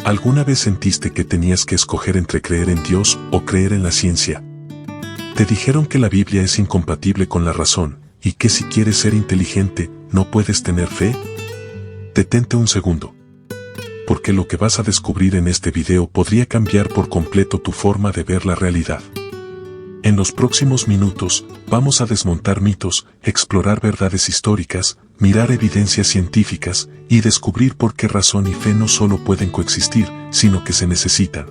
¿Alguna vez sentiste que tenías que escoger entre creer en Dios o creer en la ciencia? Te dijeron que la Biblia es incompatible con la razón, y que si quieres ser inteligente, ¿no puedes tener fe? Detente un segundo. Porque lo que vas a descubrir en este video podría cambiar por completo tu forma de ver la realidad. En los próximos minutos, vamos a desmontar mitos, explorar verdades históricas, mirar evidencias científicas y descubrir por qué razón y fe no solo pueden coexistir, sino que se necesitan.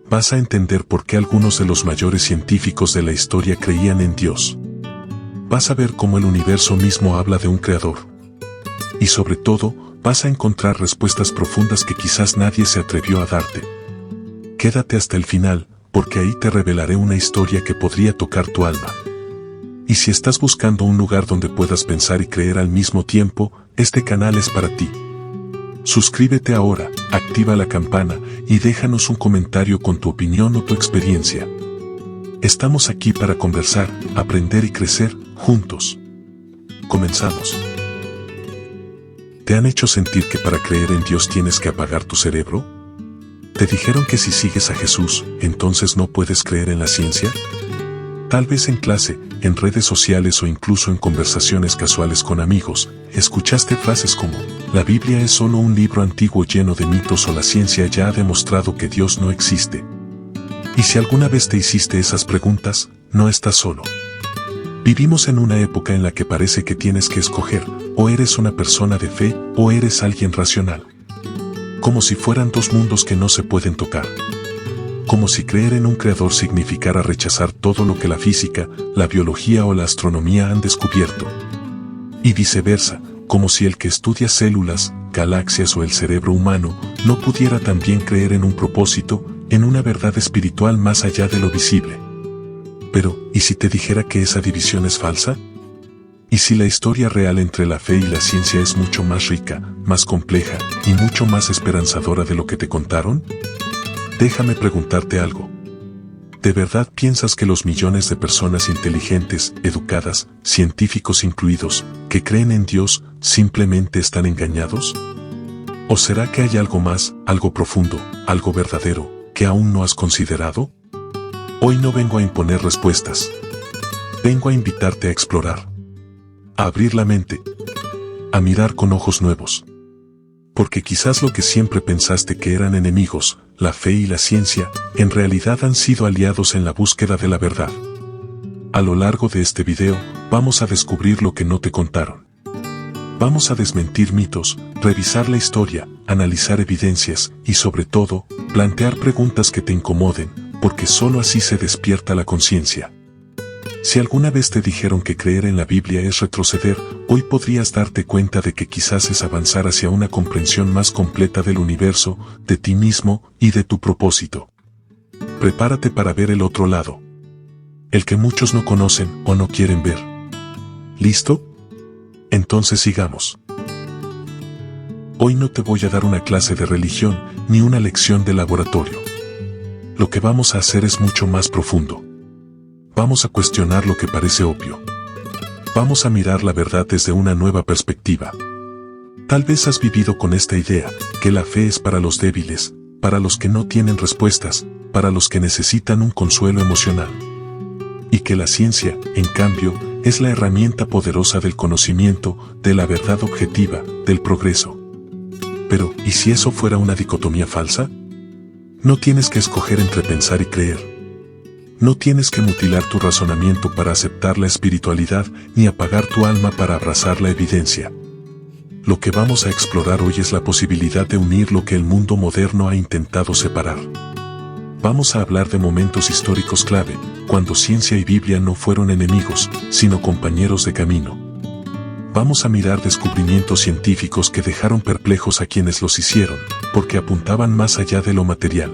Vas a entender por qué algunos de los mayores científicos de la historia creían en Dios. Vas a ver cómo el universo mismo habla de un creador. Y sobre todo, vas a encontrar respuestas profundas que quizás nadie se atrevió a darte. Quédate hasta el final, porque ahí te revelaré una historia que podría tocar tu alma. Y si estás buscando un lugar donde puedas pensar y creer al mismo tiempo, este canal es para ti. Suscríbete ahora, activa la campana y déjanos un comentario con tu opinión o tu experiencia. Estamos aquí para conversar, aprender y crecer juntos. Comenzamos. ¿Te han hecho sentir que para creer en Dios tienes que apagar tu cerebro? ¿Te dijeron que si sigues a Jesús, entonces no puedes creer en la ciencia? Tal vez en clase, en redes sociales o incluso en conversaciones casuales con amigos, escuchaste frases como, la Biblia es solo un libro antiguo lleno de mitos o la ciencia ya ha demostrado que Dios no existe. Y si alguna vez te hiciste esas preguntas, no estás solo. Vivimos en una época en la que parece que tienes que escoger, o eres una persona de fe o eres alguien racional. Como si fueran dos mundos que no se pueden tocar. Como si creer en un creador significara rechazar todo lo que la física, la biología o la astronomía han descubierto. Y viceversa, como si el que estudia células, galaxias o el cerebro humano no pudiera también creer en un propósito, en una verdad espiritual más allá de lo visible. Pero, ¿y si te dijera que esa división es falsa? ¿Y si la historia real entre la fe y la ciencia es mucho más rica, más compleja y mucho más esperanzadora de lo que te contaron? Déjame preguntarte algo. ¿De verdad piensas que los millones de personas inteligentes, educadas, científicos incluidos, que creen en Dios, simplemente están engañados? ¿O será que hay algo más, algo profundo, algo verdadero, que aún no has considerado? Hoy no vengo a imponer respuestas. Vengo a invitarte a explorar. A abrir la mente, a mirar con ojos nuevos. Porque quizás lo que siempre pensaste que eran enemigos, la fe y la ciencia, en realidad han sido aliados en la búsqueda de la verdad. A lo largo de este video, vamos a descubrir lo que no te contaron. Vamos a desmentir mitos, revisar la historia, analizar evidencias y sobre todo, plantear preguntas que te incomoden, porque solo así se despierta la conciencia. Si alguna vez te dijeron que creer en la Biblia es retroceder, hoy podrías darte cuenta de que quizás es avanzar hacia una comprensión más completa del universo, de ti mismo y de tu propósito. Prepárate para ver el otro lado. El que muchos no conocen o no quieren ver. ¿Listo? Entonces sigamos. Hoy no te voy a dar una clase de religión ni una lección de laboratorio. Lo que vamos a hacer es mucho más profundo. Vamos a cuestionar lo que parece obvio. Vamos a mirar la verdad desde una nueva perspectiva. Tal vez has vivido con esta idea, que la fe es para los débiles, para los que no tienen respuestas, para los que necesitan un consuelo emocional. Y que la ciencia, en cambio, es la herramienta poderosa del conocimiento, de la verdad objetiva, del progreso. Pero, ¿y si eso fuera una dicotomía falsa? No tienes que escoger entre pensar y creer. No tienes que mutilar tu razonamiento para aceptar la espiritualidad, ni apagar tu alma para abrazar la evidencia. Lo que vamos a explorar hoy es la posibilidad de unir lo que el mundo moderno ha intentado separar. Vamos a hablar de momentos históricos clave, cuando ciencia y Biblia no fueron enemigos, sino compañeros de camino. Vamos a mirar descubrimientos científicos que dejaron perplejos a quienes los hicieron, porque apuntaban más allá de lo material.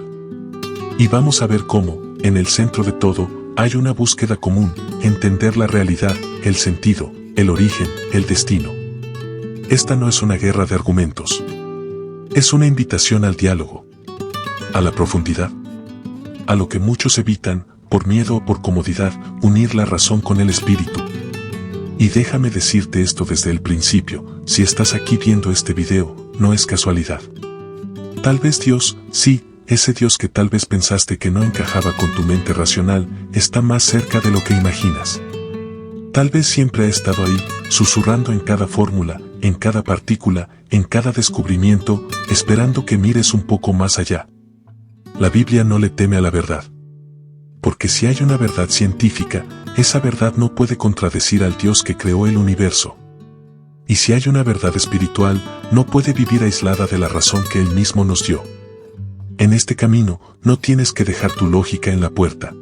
Y vamos a ver cómo, en el centro de todo, hay una búsqueda común, entender la realidad, el sentido, el origen, el destino. Esta no es una guerra de argumentos. Es una invitación al diálogo, a la profundidad, a lo que muchos evitan, por miedo o por comodidad, unir la razón con el espíritu. Y déjame decirte esto desde el principio, si estás aquí viendo este video, no es casualidad. Tal vez Dios, sí, ese Dios que tal vez pensaste que no encajaba con tu mente racional, está más cerca de lo que imaginas. Tal vez siempre ha estado ahí, susurrando en cada fórmula, en cada partícula, en cada descubrimiento, esperando que mires un poco más allá. La Biblia no le teme a la verdad. Porque si hay una verdad científica, esa verdad no puede contradecir al Dios que creó el universo. Y si hay una verdad espiritual, no puede vivir aislada de la razón que Él mismo nos dio. En este camino, no tienes que dejar tu lógica en la puerta.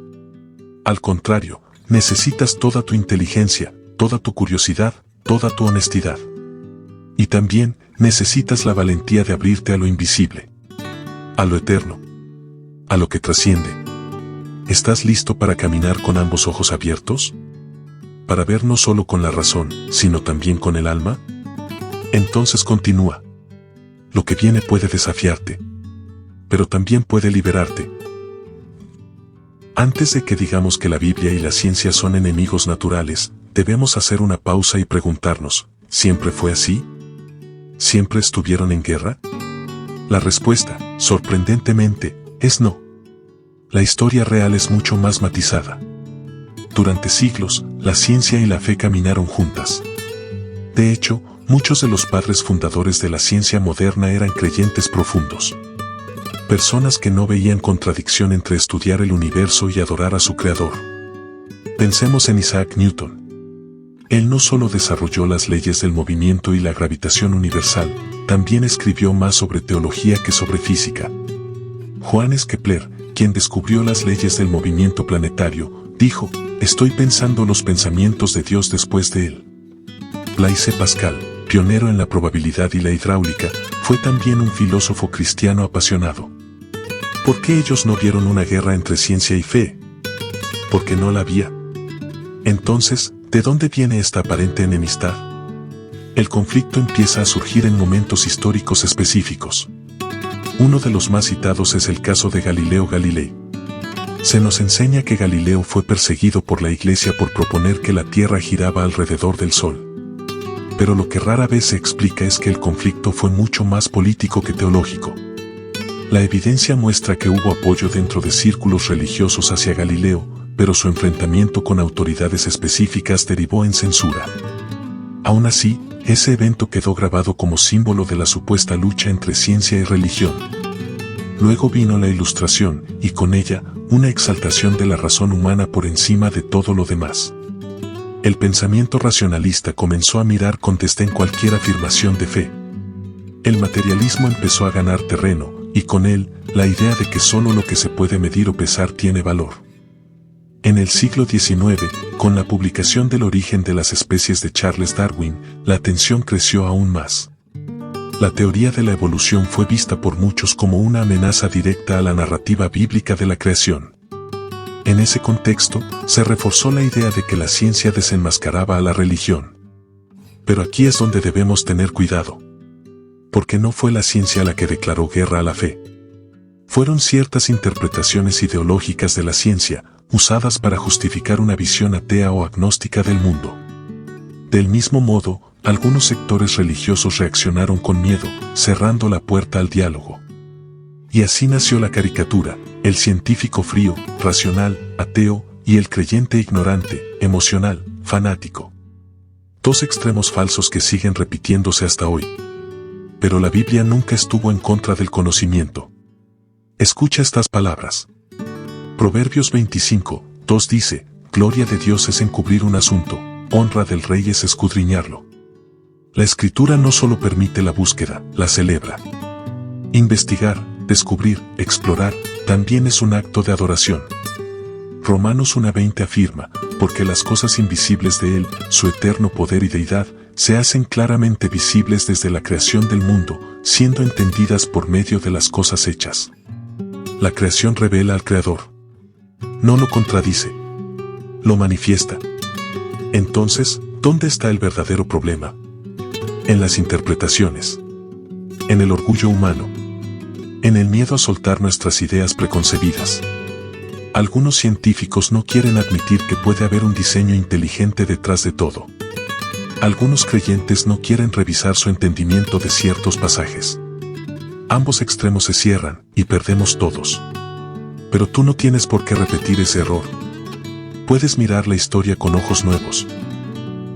Al contrario, necesitas toda tu inteligencia, toda tu curiosidad, toda tu honestidad. Y también necesitas la valentía de abrirte a lo invisible, a lo eterno, a lo que trasciende. ¿Estás listo para caminar con ambos ojos abiertos? ¿Para ver no solo con la razón, sino también con el alma? Entonces continúa. Lo que viene puede desafiarte, pero también puede liberarte. Antes de que digamos que la Biblia y la ciencia son enemigos naturales, debemos hacer una pausa y preguntarnos, ¿siempre fue así? ¿Siempre estuvieron en guerra? La respuesta, sorprendentemente, es no. La historia real es mucho más matizada. Durante siglos, la ciencia y la fe caminaron juntas. De hecho, muchos de los padres fundadores de la ciencia moderna eran creyentes profundos. Personas que no veían contradicción entre estudiar el universo y adorar a su creador. Pensemos en Isaac Newton. Él no solo desarrolló las leyes del movimiento y la gravitación universal, también escribió más sobre teología que sobre física. Johannes Kepler, quien descubrió las leyes del movimiento planetario, dijo, «Estoy pensando los pensamientos de Dios después de él». Blaise Pascal, pionero en la probabilidad y la hidráulica, fue también un filósofo cristiano apasionado. ¿Por qué ellos no vieron una guerra entre ciencia y fe? Porque no la había. Entonces, ¿de dónde viene esta aparente enemistad? El conflicto empieza a surgir en momentos históricos específicos. Uno de los más citados es el caso de Galileo Galilei. Se nos enseña que Galileo fue perseguido por la Iglesia por proponer que la Tierra giraba alrededor del Sol. Pero lo que rara vez se explica es que el conflicto fue mucho más político que teológico. La evidencia muestra que hubo apoyo dentro de círculos religiosos hacia Galileo, pero su enfrentamiento con autoridades específicas derivó en censura. Aún así, ese evento quedó grabado como símbolo de la supuesta lucha entre ciencia y religión. Luego vino la Ilustración, y con ella, una exaltación de la razón humana por encima de todo lo demás. El pensamiento racionalista comenzó a mirar con desdén cualquier afirmación de fe. El materialismo empezó a ganar terreno, y con él, la idea de que solo lo que se puede medir o pesar tiene valor. En el siglo XIX, con la publicación del Origen de las especies de Charles Darwin, la tensión creció aún más. La teoría de la evolución fue vista por muchos como una amenaza directa a la narrativa bíblica de la creación. En ese contexto, se reforzó la idea de que la ciencia desenmascaraba a la religión. Pero aquí es donde debemos tener cuidado. Porque no fue la ciencia la que declaró guerra a la fe. Fueron ciertas interpretaciones ideológicas de la ciencia, usadas para justificar una visión atea o agnóstica del mundo. Del mismo modo, algunos sectores religiosos reaccionaron con miedo, cerrando la puerta al diálogo. Y así nació la caricatura, el científico frío, racional, ateo, y el creyente ignorante, emocional, fanático. Dos extremos falsos que siguen repitiéndose hasta hoy. Pero la Biblia nunca estuvo en contra del conocimiento. Escucha estas palabras. Proverbios 25:2 dice, «Gloria de Dios es encubrir un asunto, honra del rey es escudriñarlo». La Escritura no solo permite la búsqueda, la celebra. Investigar, descubrir, explorar, también es un acto de adoración. Romanos 1:20 afirma, «Porque las cosas invisibles de Él, su eterno poder y deidad, se hacen claramente visibles desde la creación del mundo, siendo entendidas por medio de las cosas hechas». La creación revela al Creador. No lo contradice. Lo manifiesta. Entonces, ¿dónde está el verdadero problema? En las interpretaciones. En el orgullo humano. En el miedo a soltar nuestras ideas preconcebidas. Algunos científicos no quieren admitir que puede haber un diseño inteligente detrás de todo. Algunos creyentes no quieren revisar su entendimiento de ciertos pasajes. Ambos extremos se cierran y perdemos todos. Pero tú no tienes por qué repetir ese error. Puedes mirar la historia con ojos nuevos.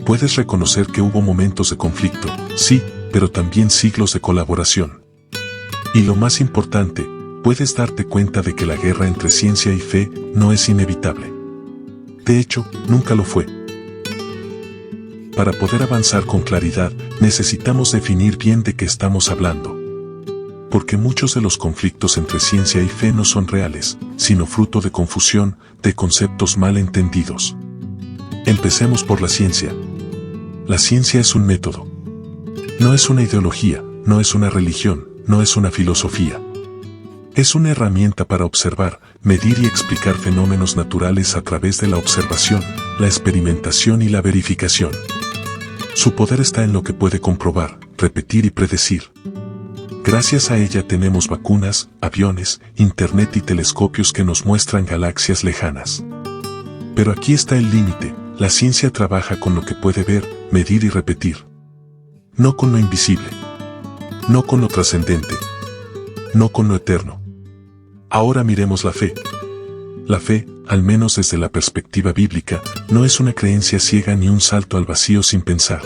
Puedes reconocer que hubo momentos de conflicto, sí, pero también siglos de colaboración. Y lo más importante, puedes darte cuenta de que la guerra entre ciencia y fe no es inevitable. De hecho, nunca lo fue. Para poder avanzar con claridad, necesitamos definir bien de qué estamos hablando. Porque muchos de los conflictos entre ciencia y fe no son reales, sino fruto de confusión, de conceptos mal entendidos. Empecemos por la ciencia. La ciencia es un método. No es una ideología, no es una religión, no es una filosofía. Es una herramienta para observar, medir y explicar fenómenos naturales a través de la observación, la experimentación y la verificación. Su poder está en lo que puede comprobar, repetir y predecir. Gracias a ella tenemos vacunas, aviones, internet y telescopios que nos muestran galaxias lejanas. Pero aquí está el límite, la ciencia trabaja con lo que puede ver, medir y repetir. No con lo invisible. No con lo trascendente. No con lo eterno. Ahora miremos la fe. La fe, al menos desde la perspectiva bíblica, no es una creencia ciega ni un salto al vacío sin pensar.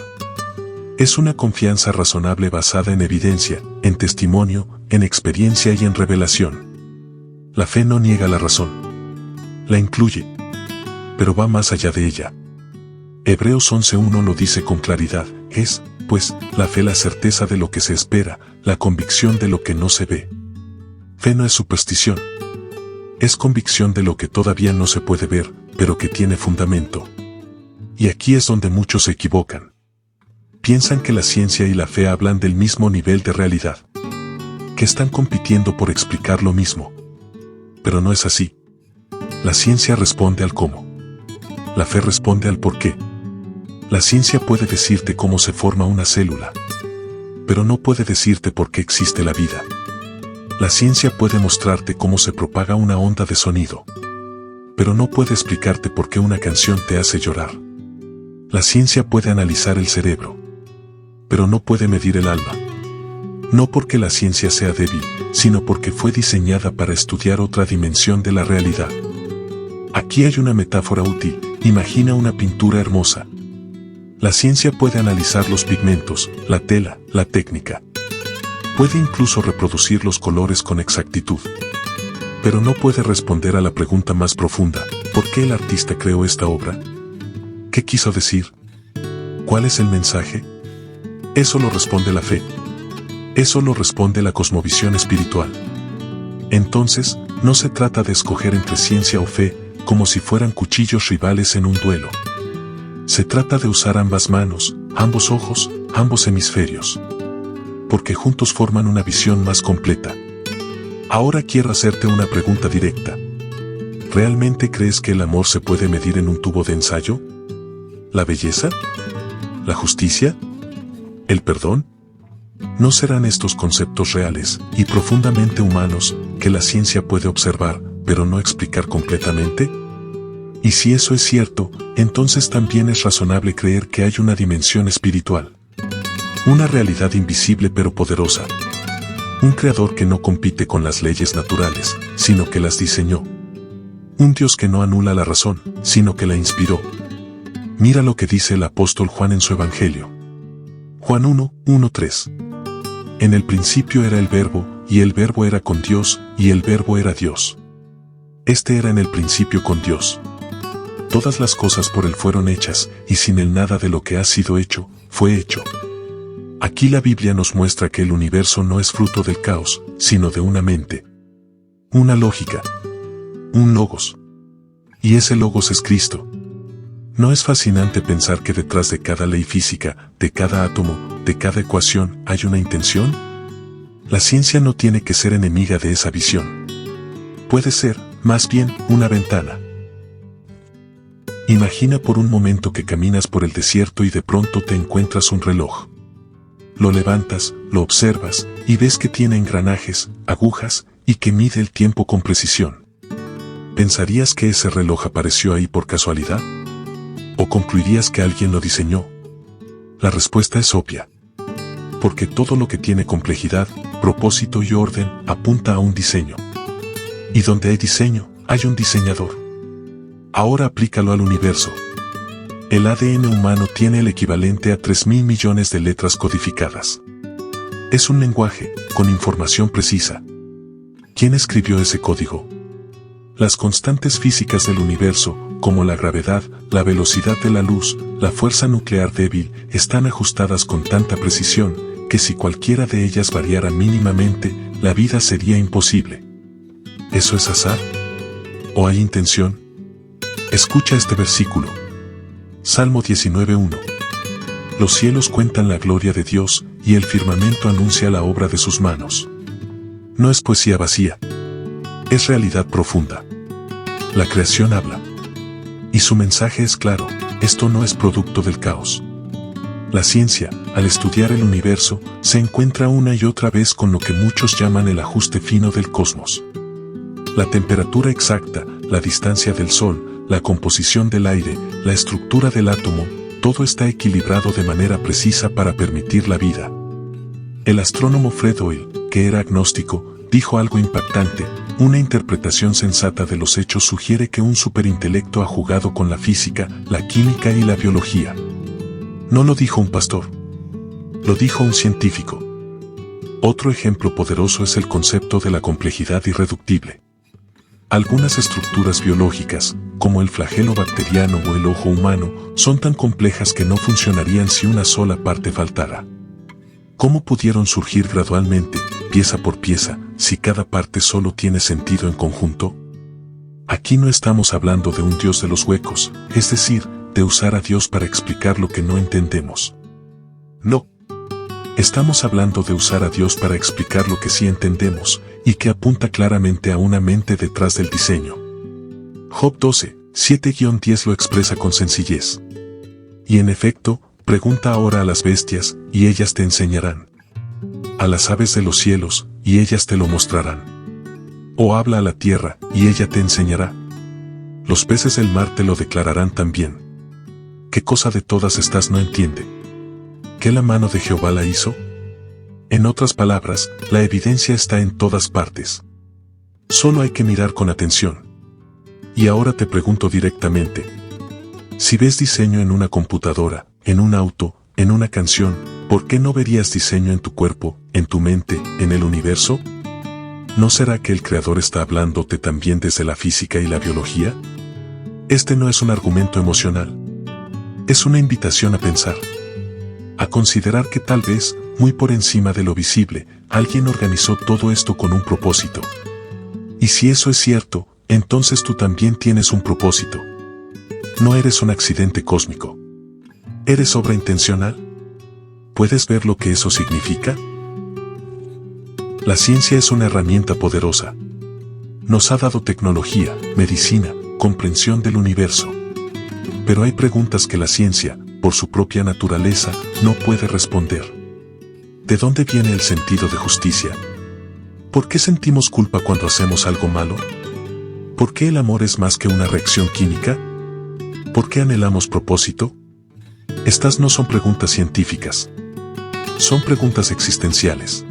Es una confianza razonable basada en evidencia, en testimonio, en experiencia y en revelación. La fe no niega la razón. La incluye. Pero va más allá de ella. Hebreos 11:1 lo dice con claridad, es, pues, la fe la certeza de lo que se espera, la convicción de lo que no se ve. Fe no es superstición. Es convicción de lo que todavía no se puede ver, pero que tiene fundamento. Y aquí es donde muchos se equivocan. Piensan que la ciencia y la fe hablan del mismo nivel de realidad. Que están compitiendo por explicar lo mismo. Pero no es así. La ciencia responde al cómo. La fe responde al por qué. La ciencia puede decirte cómo se forma una célula. Pero no puede decirte por qué existe la vida. La ciencia puede mostrarte cómo se propaga una onda de sonido. Pero no puede explicarte por qué una canción te hace llorar. La ciencia puede analizar el cerebro. Pero no puede medir el alma. No porque la ciencia sea débil, sino porque fue diseñada para estudiar otra dimensión de la realidad. Aquí hay una metáfora útil, imagina una pintura hermosa. La ciencia puede analizar los pigmentos, la tela, la técnica. Puede incluso reproducir los colores con exactitud. Pero no puede responder a la pregunta más profunda, ¿por qué el artista creó esta obra? ¿Qué quiso decir? ¿Cuál es el mensaje? Eso lo responde la fe. Eso lo responde la cosmovisión espiritual. Entonces, no se trata de escoger entre ciencia o fe, como si fueran cuchillos rivales en un duelo. Se trata de usar ambas manos, ambos ojos, ambos hemisferios. Porque juntos forman una visión más completa. Ahora quiero hacerte una pregunta directa. ¿Realmente crees que el amor se puede medir en un tubo de ensayo? ¿La belleza? ¿La justicia? ¿El perdón? ¿No serán estos conceptos reales y profundamente humanos que la ciencia puede observar, pero no explicar completamente? Y si eso es cierto, entonces también es razonable creer que hay una dimensión espiritual. Una realidad invisible pero poderosa. Un creador que no compite con las leyes naturales, sino que las diseñó. Un Dios que no anula la razón, sino que la inspiró. Mira lo que dice el apóstol Juan en su Evangelio. Juan 1:1-3. En el principio era el Verbo, y el Verbo era con Dios, y el Verbo era Dios. Este era en el principio con Dios. Todas las cosas por él fueron hechas, y sin él nada de lo que ha sido hecho, fue hecho. Aquí la Biblia nos muestra que el universo no es fruto del caos, sino de una mente. Una lógica. Un logos. Y ese logos es Cristo. ¿No es fascinante pensar que detrás de cada ley física, de cada átomo, de cada ecuación, hay una intención? La ciencia no tiene que ser enemiga de esa visión. Puede ser, más bien, una ventana. Imagina por un momento que caminas por el desierto y de pronto te encuentras un reloj. Lo levantas, lo observas, y ves que tiene engranajes, agujas, y que mide el tiempo con precisión. ¿Pensarías que ese reloj apareció ahí por casualidad? ¿O concluirías que alguien lo diseñó? La respuesta es obvia. porque todo lo que tiene complejidad, propósito y orden apunta a un diseño. Y donde hay diseño, hay un diseñador. Ahora aplícalo al universo. El ADN humano tiene el equivalente a 3.000 millones de letras codificadas. Es un lenguaje, con información precisa. ¿Quién escribió ese código? Las constantes físicas del universo, como la gravedad, la velocidad de la luz, la fuerza nuclear débil, están ajustadas con tanta precisión, que si cualquiera de ellas variara mínimamente, la vida sería imposible. ¿Eso es azar? ¿O hay intención? Escucha este versículo. Salmo 19:1. Los cielos cuentan la gloria de Dios, y el firmamento anuncia la obra de sus manos. No es poesía vacía. Es realidad profunda. La creación habla. Y su mensaje es claro, esto no es producto del caos. La ciencia, al estudiar el universo, se encuentra una y otra vez con lo que muchos llaman el ajuste fino del cosmos. La temperatura exacta, la distancia del Sol, la composición del aire, la estructura del átomo, todo está equilibrado de manera precisa para permitir la vida. El astrónomo Fred Hoyle, que era agnóstico, dijo algo impactante: una interpretación sensata de los hechos sugiere que un superintelecto ha jugado con la física, la química y la biología. No lo dijo un pastor. Lo dijo un científico. Otro ejemplo poderoso es el concepto de la complejidad irreductible. Algunas estructuras biológicas, como el flagelo bacteriano o el ojo humano, son tan complejas que no funcionarían si una sola parte faltara. ¿Cómo pudieron surgir gradualmente, pieza por pieza, si cada parte solo tiene sentido en conjunto? Aquí no estamos hablando de un Dios de los huecos, es decir, de usar a Dios para explicar lo que no entendemos. No. Estamos hablando de usar a Dios para explicar lo que sí entendemos, y que apunta claramente a una mente detrás del diseño. Job 12, 7-10 lo expresa con sencillez. Y en efecto, pregunta ahora a las bestias, y ellas te enseñarán. A las aves de los cielos, y ellas te lo mostrarán. O habla a la tierra, y ella te enseñará. Los peces del mar te lo declararán también. ¿Qué cosa de todas estas no entiende? ¿Qué la mano de Jehová la hizo? En otras palabras, la evidencia está en todas partes. Solo hay que mirar con atención. Y ahora te pregunto directamente. Si ves diseño en una computadora, en un auto, en una canción, ¿por qué no verías diseño en tu cuerpo, en tu mente, en el universo? ¿No será que el Creador está hablándote también desde la física y la biología? Este no es un argumento emocional. Es una invitación a pensar. A considerar que tal vez, muy por encima de lo visible, alguien organizó todo esto con un propósito. Y si eso es cierto, entonces tú también tienes un propósito. No eres un accidente cósmico. ¿Eres obra intencional? ¿Puedes ver lo que eso significa? La ciencia es una herramienta poderosa. Nos ha dado tecnología, medicina, comprensión del universo. Pero hay preguntas que la ciencia, por su propia naturaleza, no puede responder. ¿De dónde viene el sentido de justicia? ¿Por qué sentimos culpa cuando hacemos algo malo? ¿Por qué el amor es más que una reacción química? ¿Por qué anhelamos propósito? Estas no son preguntas científicas. Son preguntas existenciales.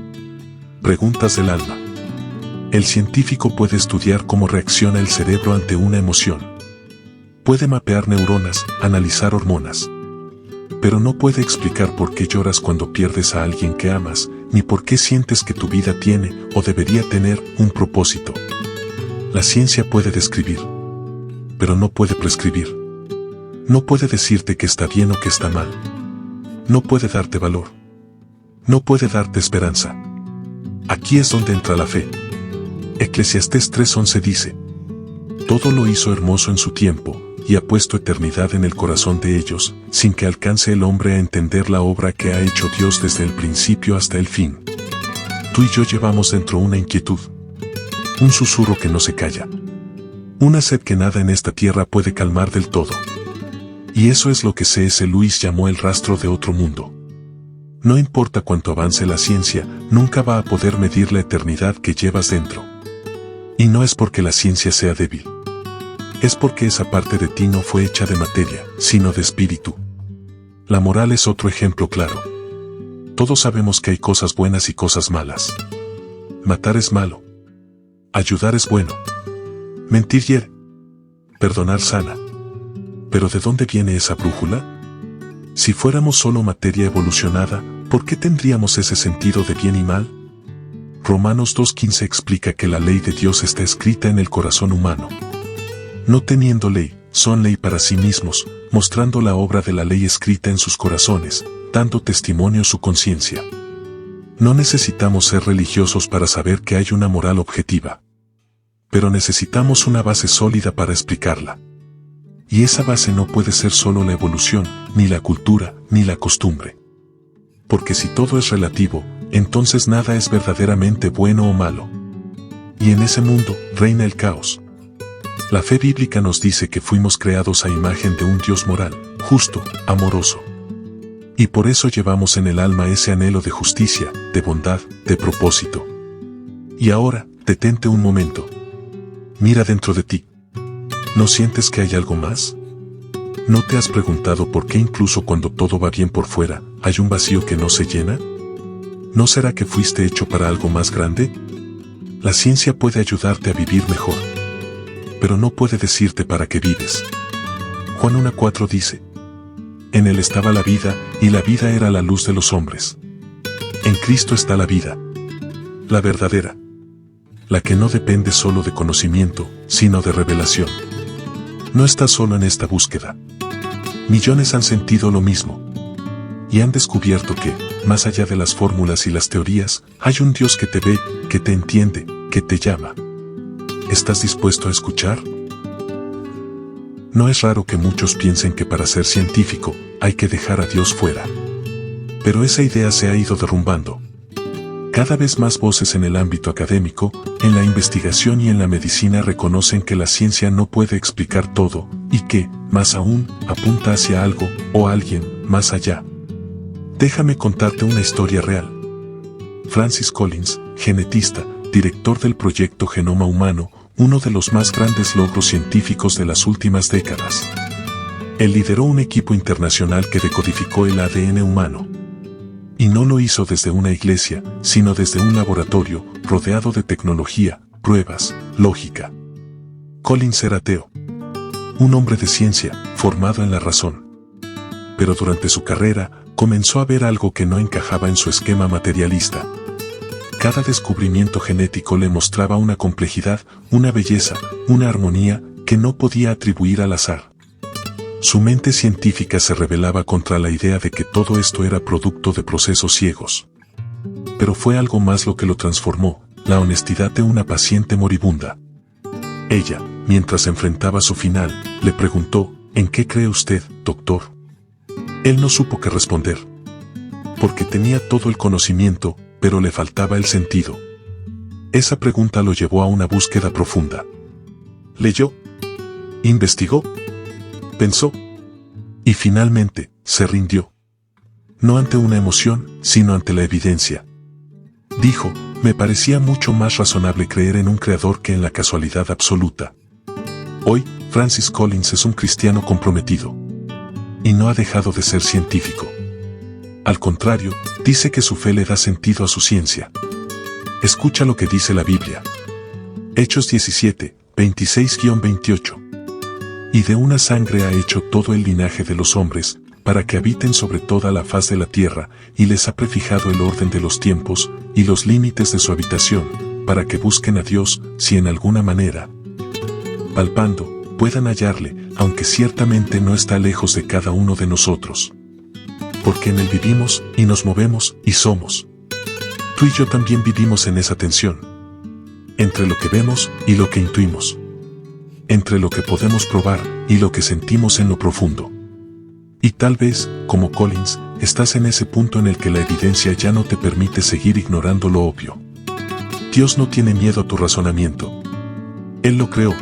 Preguntas del alma. El científico puede estudiar cómo reacciona el cerebro ante una emoción. Puede mapear neuronas, analizar hormonas. Pero no puede explicar por qué lloras cuando pierdes a alguien que amas, ni por qué sientes que tu vida tiene, o debería tener, un propósito. La ciencia puede describir, pero no puede prescribir. No puede decirte que está bien o que está mal. No puede darte valor. No puede darte esperanza. Aquí es donde entra la fe. Eclesiastés 3:11 dice: todo lo hizo hermoso en su tiempo, y ha puesto eternidad en el corazón de ellos, sin que alcance el hombre a entender la obra que ha hecho Dios desde el principio hasta el fin. Tú y yo llevamos dentro una inquietud, un susurro que no se calla, una sed que nada en esta tierra puede calmar del todo. Y eso es lo que C.S. Lewis llamó el rastro de otro mundo. No importa cuánto avance la ciencia, nunca va a poder medir la eternidad que llevas dentro. Y no es porque la ciencia sea débil. Es porque esa parte de ti no fue hecha de materia, sino de espíritu. La moral es otro ejemplo claro. Todos sabemos que hay cosas buenas y cosas malas. Matar es malo. Ayudar es bueno. Mentir hiere. Perdonar sana. ¿Pero de dónde viene esa brújula? Si fuéramos solo materia evolucionada, ¿por qué tendríamos ese sentido de bien y mal? Romanos 2:15 explica que la ley de Dios está escrita en el corazón humano. No teniendo ley, son ley para sí mismos, mostrando la obra de la ley escrita en sus corazones, dando testimonio su conciencia. No necesitamos ser religiosos para saber que hay una moral objetiva. Pero necesitamos una base sólida para explicarla. Y esa base no puede ser solo la evolución, ni la cultura, ni la costumbre. Porque si todo es relativo, entonces nada es verdaderamente bueno o malo. Y en ese mundo reina el caos. La fe bíblica nos dice que fuimos creados a imagen de un Dios moral, justo, amoroso. Y por eso llevamos en el alma ese anhelo de justicia, de bondad, de propósito. Y ahora, detente un momento. Mira dentro de ti. ¿No sientes que hay algo más? ¿No te has preguntado por qué incluso cuando todo va bien por fuera, hay un vacío que no se llena? ¿No será que fuiste hecho para algo más grande? La ciencia puede ayudarte a vivir mejor, pero no puede decirte para qué vives. Juan 1:4 dice: En él estaba la vida, y la vida era la luz de los hombres. En Cristo está la vida, la verdadera, la que no depende solo de conocimiento, sino de revelación. No estás solo en esta búsqueda. Millones han sentido lo mismo. Y han descubierto que, más allá de las fórmulas y las teorías, hay un Dios que te ve, que te entiende, que te llama. ¿Estás dispuesto a escuchar? No es raro que muchos piensen que para ser científico, hay que dejar a Dios fuera. Pero esa idea se ha ido derrumbando. Cada vez más voces en el ámbito académico, en la investigación y en la medicina reconocen que la ciencia no puede explicar todo, y que, más aún, apunta hacia algo, o alguien, más allá. Déjame contarte una historia real. Francis Collins, genetista, director del proyecto Genoma Humano, uno de los más grandes logros científicos de las últimas décadas. Él lideró un equipo internacional que decodificó el ADN humano. Y no lo hizo desde una iglesia, sino desde un laboratorio, rodeado de tecnología, pruebas, lógica. Collins era ateo. Un hombre de ciencia, formado en la razón. Pero durante su carrera, comenzó a ver algo que no encajaba en su esquema materialista. Cada descubrimiento genético le mostraba una complejidad, una belleza, una armonía, que no podía atribuir al azar. Su mente científica se rebelaba contra la idea de que todo esto era producto de procesos ciegos. Pero fue algo más lo que lo transformó, la honestidad de una paciente moribunda. Ella, mientras enfrentaba su final, le preguntó: ¿en qué cree usted, doctor? Él no supo qué responder. Porque tenía todo el conocimiento, pero le faltaba el sentido. Esa pregunta lo llevó a una búsqueda profunda. Leyó, investigó, pensó, y finalmente, se rindió. No ante una emoción, sino ante la evidencia. Dijo: me parecía mucho más razonable creer en un creador que en la casualidad absoluta. Hoy, Francis Collins es un cristiano comprometido. Y no ha dejado de ser científico. Al contrario, dice que su fe le da sentido a su ciencia. Escucha lo que dice la Biblia. Hechos 17, 26-28. Y de una sangre ha hecho todo el linaje de los hombres, para que habiten sobre toda la faz de la tierra, y les ha prefijado el orden de los tiempos, y los límites de su habitación, para que busquen a Dios, si en alguna manera, palpando, puedan hallarle, aunque ciertamente no está lejos de cada uno de nosotros. Porque en él vivimos, y nos movemos, y somos. Tú y yo también vivimos en esa tensión. Entre lo que vemos, y lo que intuimos. Entre lo que podemos probar, y lo que sentimos en lo profundo. Y tal vez, como Collins, estás en ese punto en el que la evidencia ya no te permite seguir ignorando lo obvio. Dios no tiene miedo a tu razonamiento. Él lo creó.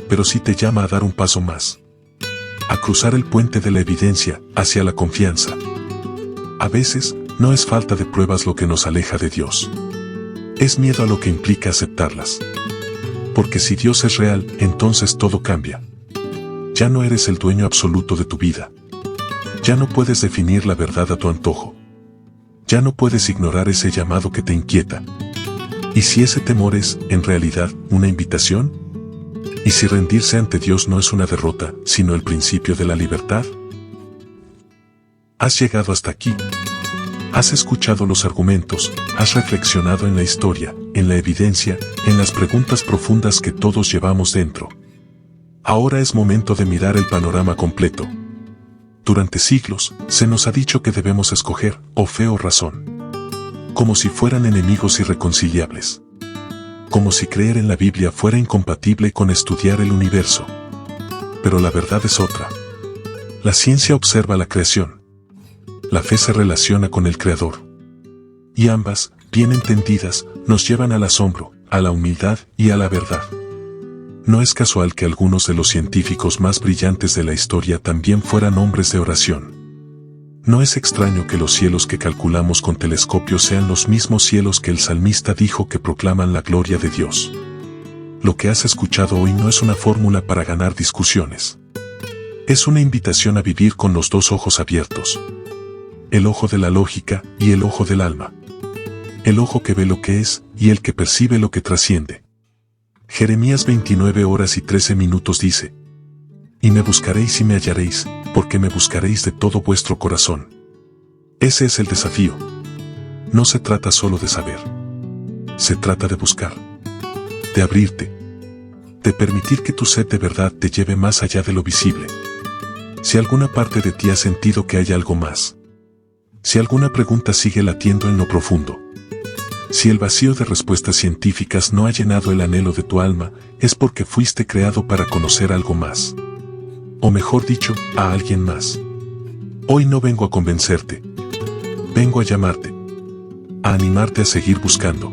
Pero sí te llama a dar un paso más. A cruzar el puente de la evidencia hacia la confianza. A veces, no es falta de pruebas lo que nos aleja de Dios. Es miedo a lo que implica aceptarlas. Porque si Dios es real, entonces todo cambia. Ya no eres el dueño absoluto de tu vida. Ya no puedes definir la verdad a tu antojo. Ya no puedes ignorar ese llamado que te inquieta. ¿Y si ese temor es, en realidad, una invitación? ¿Y si rendirse ante Dios no es una derrota, sino el principio de la libertad? Has llegado hasta aquí. Has escuchado los argumentos, has reflexionado en la historia, en la evidencia, en las preguntas profundas que todos llevamos dentro. Ahora es momento de mirar el panorama completo. Durante siglos, se nos ha dicho que debemos escoger, o fe o razón. Como si fueran enemigos irreconciliables. Como si creer en la Biblia fuera incompatible con estudiar el universo. Pero la verdad es otra. La ciencia observa la creación. La fe se relaciona con el Creador. Y ambas, bien entendidas, nos llevan al asombro, a la humildad y a la verdad. No es casual que algunos de los científicos más brillantes de la historia también fueran hombres de oración. No es extraño que los cielos que calculamos con telescopios sean los mismos cielos que el salmista dijo que proclaman la gloria de Dios. Lo que has escuchado hoy no es una fórmula para ganar discusiones. Es una invitación a vivir con los dos ojos abiertos. El ojo de la lógica y el ojo del alma. El ojo que ve lo que es y el que percibe lo que trasciende. Jeremías 29:13 dice: Y me buscaréis y me hallaréis, porque me buscaréis de todo vuestro corazón. Ese es el desafío. No se trata solo de saber. Se trata de buscar. De abrirte. De permitir que tu sed de verdad te lleve más allá de lo visible. Si alguna parte de ti ha sentido que hay algo más. Si alguna pregunta sigue latiendo en lo profundo. Si el vacío de respuestas científicas no ha llenado el anhelo de tu alma, es porque fuiste creado para conocer algo más. O mejor dicho, a alguien más. Hoy no vengo a convencerte. Vengo a llamarte. A animarte a seguir buscando.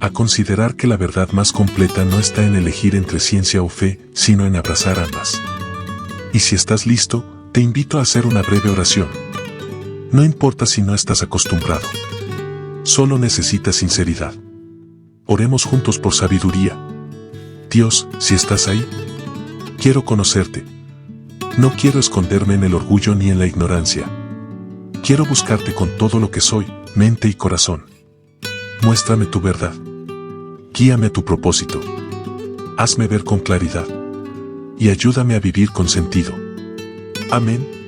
A considerar que la verdad más completa no está en elegir entre ciencia o fe, sino en abrazar ambas. Y si estás listo, te invito a hacer una breve oración. No importa si no estás acostumbrado. Solo necesitas sinceridad. Oremos juntos por sabiduría. Dios, si estás ahí, quiero conocerte. No quiero esconderme en el orgullo ni en la ignorancia. Quiero buscarte con todo lo que soy, mente y corazón. Muéstrame tu verdad. Guíame a tu propósito. Hazme ver con claridad. Y ayúdame a vivir con sentido. Amén.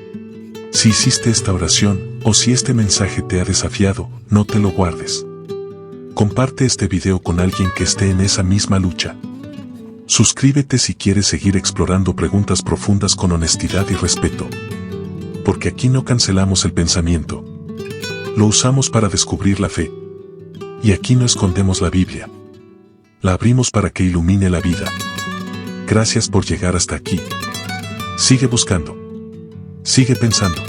Si hiciste esta oración, o si este mensaje te ha desafiado, no te lo guardes. Comparte este video con alguien que esté en esa misma lucha. Suscríbete si quieres seguir explorando preguntas profundas con honestidad y respeto. Porque aquí no cancelamos el pensamiento. Lo usamos para descubrir la fe. Y aquí no escondemos la Biblia. La abrimos para que ilumine la vida. Gracias por llegar hasta aquí. Sigue buscando. Sigue pensando.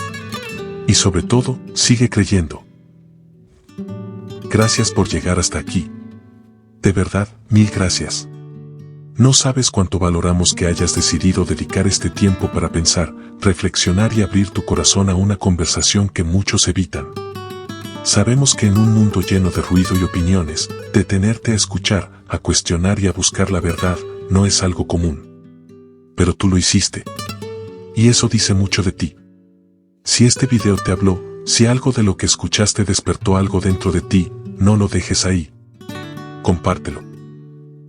Y sobre todo, sigue creyendo. Gracias por llegar hasta aquí. De verdad, mil gracias. No sabes cuánto valoramos que hayas decidido dedicar este tiempo para pensar, reflexionar y abrir tu corazón a una conversación que muchos evitan. Sabemos que en un mundo lleno de ruido y opiniones, detenerte a escuchar, a cuestionar y a buscar la verdad, no es algo común. Pero tú lo hiciste. Y eso dice mucho de ti. Si este video te habló, si algo de lo que escuchaste despertó algo dentro de ti, no lo dejes ahí. Compártelo.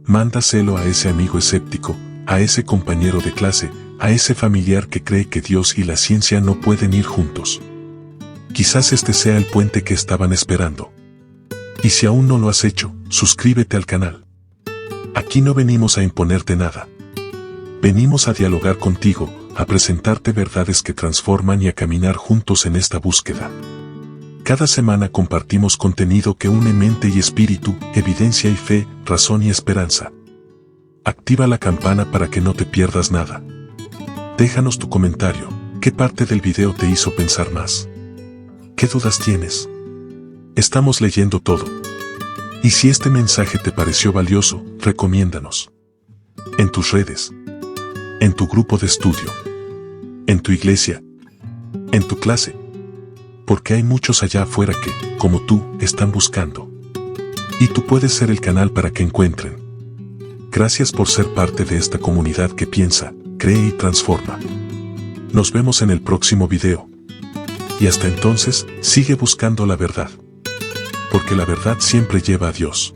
Mándaselo a ese amigo escéptico, a ese compañero de clase, a ese familiar que cree que Dios y la ciencia no pueden ir juntos. Quizás este sea el puente que estaban esperando. Y si aún no lo has hecho, suscríbete al canal. Aquí no venimos a imponerte nada. Venimos a dialogar contigo, a presentarte verdades que transforman y a caminar juntos en esta búsqueda. Cada semana compartimos contenido que une mente y espíritu, evidencia y fe, razón y esperanza. Activa la campana para que no te pierdas nada. Déjanos tu comentario, ¿qué parte del video te hizo pensar más? ¿Qué dudas tienes? Estamos leyendo todo. Y si este mensaje te pareció valioso, recomiéndanos. En tus redes. En tu grupo de estudio. En tu iglesia. En tu clase. Porque hay muchos allá afuera que, como tú, están buscando. Y tú puedes ser el canal para que encuentren. Gracias por ser parte de esta comunidad que piensa, cree y transforma. Nos vemos en el próximo video. Y hasta entonces, sigue buscando la verdad. Porque la verdad siempre lleva a Dios.